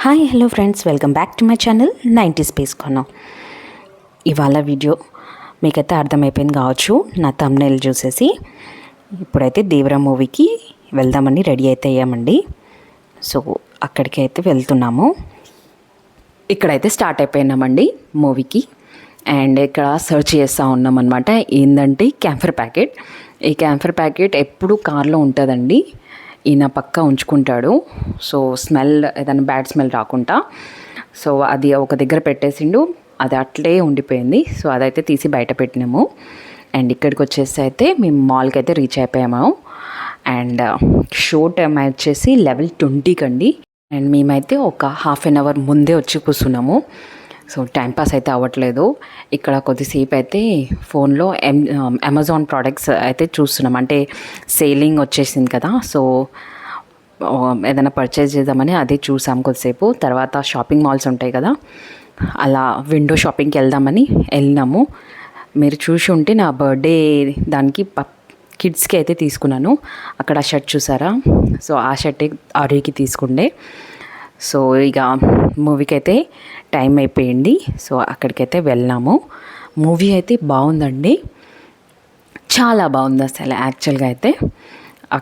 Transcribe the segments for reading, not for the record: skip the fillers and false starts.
Hi hello friends, welcome back to my channel 90 space corner. ఇవాళ video మీకైతే అర్థమైపోయింది కావచ్చు నా థంబ్నెయిల్ చూసేసి. ఇప్పుడైతే దేవరా మూవీకి వెళ్దామని రెడీ అయితే అయ్యామండి. సో అక్కడికి అయితే వెళ్తున్నాము. ఇక్కడైతే స్టార్ట్ అయిపోయినామండి మూవీకి. అండ్ ఇక్కడ సర్చ్ చేస్తూ ఉన్నాం అనమాట. ఏంటంటే క్యాంఫర్ ప్యాకెట్. ఈ క్యాంఫర్ ప్యాకెట్ ఎప్పుడు కార్లో ఉంటుందండి. ఈయన పక్క ఉంచుకుంటాడు. సో స్మెల్, ఏదైనా బ్యాడ్ స్మెల్ రాకుండా. సో అది ఒక దగ్గర పెట్టేసిండు, అది అట్లే ఉండిపోయింది. సో అదైతే తీసి బయట పెట్టినాము. అండ్ ఇక్కడికి వచ్చేసి అయితే మేము మాల్కి అయితే రీచ్ అయిపోయాము. అండ్ షో టైం వచ్చేసి 11:20 అండి. అండ్ మేమైతే ఒక హాఫ్ అన్ అవర్ ముందే వచ్చి కూర్చున్నాము. సో టైంపాస్ అయితే అవ్వట్లేదు. ఇక్కడ కొద్దిసేపు అయితే ఫోన్లో అమెజాన్ ప్రోడక్ట్స్ అయితే చూస్తున్నాం. అంటే సేలింగ్ వచ్చేసింది కదా, సో ఏదైనా పర్చేజ్ చేద్దామని అదే చూసాం కొద్దిసేపు. తర్వాత షాపింగ్ మాల్స్ ఉంటాయి కదా, అలా విండో షాపింగ్కి వెళ్దామని వెళ్ళినాము. మీరు చూసి ఉంటే నా బర్త్డే దానికి కిడ్స్కి అయితే తీసుకున్నాను. అక్కడ ఆ షర్ట్ చూసారా, సో ఆ షర్టే ఆర్డర్కి తీసుకుండే. సో ఇక మూవీకి అయితే టైం అయిపోయింది. సో అక్కడికైతే వెళ్ళాము. మూవీ అయితే బాగుందండి, చాలా బాగుంది అసలు యాక్చువల్గా అయితే.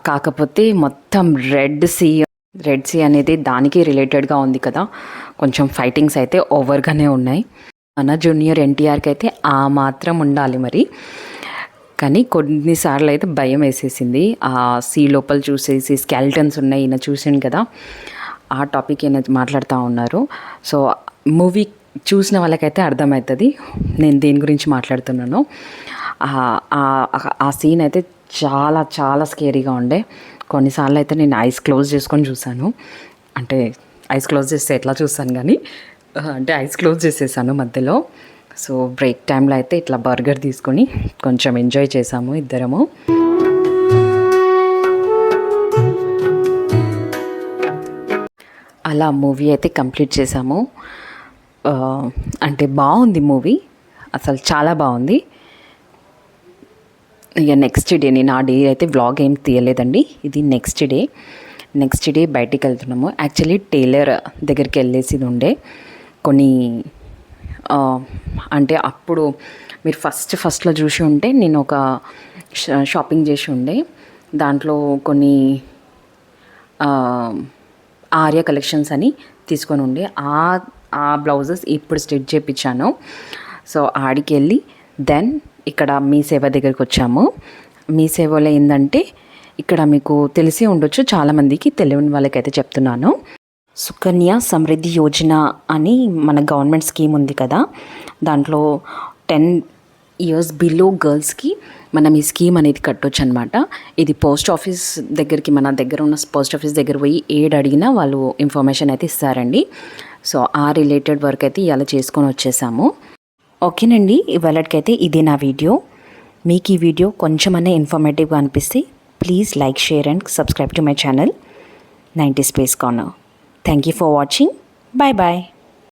కాకపోతే మొత్తం రెడ్ సీ అనేది దానికి రిలేటెడ్గా ఉంది కదా, కొంచెం ఫైటింగ్స్ అయితే ఓవర్గానే ఉన్నాయి. మన జూనియర్ ఎన్టీఆర్కి అయితే ఆ మాత్రం ఉండాలి మరి. కానీ కొన్నిసార్లు అయితే భయం వేసేసింది. ఆ సీ లోపల చూసేసి స్కెల్టన్స్ ఉన్నాయి, ఈయన చూసాను కదా, ఆ టాపిక్ ఏమైనా మాట్లాడుతూ ఉన్నారు. సో మూవీ చూసిన వాళ్ళకైతే అర్థమవుతుంది నేను దేని గురించి మాట్లాడుతున్నాను. ఆ సీన్ అయితే చాలా చాలా స్కేరీగా ఉండే. కొన్నిసార్లు అయితే నేను ఐస్ క్లోజ్ చేసుకొని చూసాను. అంటే ఐస్ క్లోజ్ చేస్తే ఎట్లా చూస్తాను కానీ, అంటే ఐస్ క్లోజ్ చేసేసాను మధ్యలో. సో బ్రేక్ టైంలో అయితే ఇట్లా బర్గర్ తీసుకొని కొంచెం ఎంజాయ్ చేసాము ఇద్దరము. అలా మూవీ అయితే కంప్లీట్ చేసాము. అంటే బాగుంది మూవీ, అసలు చాలా బాగుంది. ఇక నెక్స్ట్ డే, నేను ఆ డే అయితే వ్లాగ్ ఏం తీయలేదండి. ఇది నెక్స్ట్ డే బయటికి వెళ్తున్నాము. యాక్చువల్లీ టైలర్ దగ్గరికి వెళ్ళేసి ఉండే కొన్ని, అంటే అప్పుడు మీరు ఫస్ట్లో చూసి ఉంటే నేను ఒక షాపింగ్ చేసి ఉండే. దాంట్లో కొన్ని ఆర్య కలెక్షన్స్ అని తీసుకొని ఉండే ఆ బ్లౌజెస్ ఇప్పుడు స్టిచ్ చేయించాను. సో ఆడికి వెళ్ళి దెన్ ఇక్కడ మీ సేవ దగ్గరికి వచ్చాము. మీ సేవలో ఏంటంటే ఇక్కడ మీకు తెలిసి ఉండొచ్చు, చాలామందికి తెలియని వాళ్ళకైతే చెప్తున్నాను. సుకన్య సమృద్ధి యోజన అని మన గవర్నమెంట్ స్కీమ్ ఉంది కదా, దాంట్లో 10 years బిలో గర్ల్స్కి మనం ఈ స్కీమ్ అనేది కట్టొచ్చు అనమాట. ఇది పోస్ట్ ఆఫీస్ దగ్గరికి, మన దగ్గర ఉన్న పోస్ట్ ఆఫీస్ దగ్గర పోయి ఏడు అడిగినా వాళ్ళు ఇన్ఫర్మేషన్ అయితే ఇస్తారండి. సో ఆ రిలేటెడ్ వర్క్ అయితే ఇలా చేసుకొని వచ్చేసాము. ఓకేనండి, ఇవాళకైతే ఇది నా వీడియో. మీకు ఈ వీడియో కొంచెమన్నా ఇన్ఫర్మేటివ్గా అనిపిస్తే please like, share and subscribe to my channel 90 space corner. Thank you for watching. Bye bye.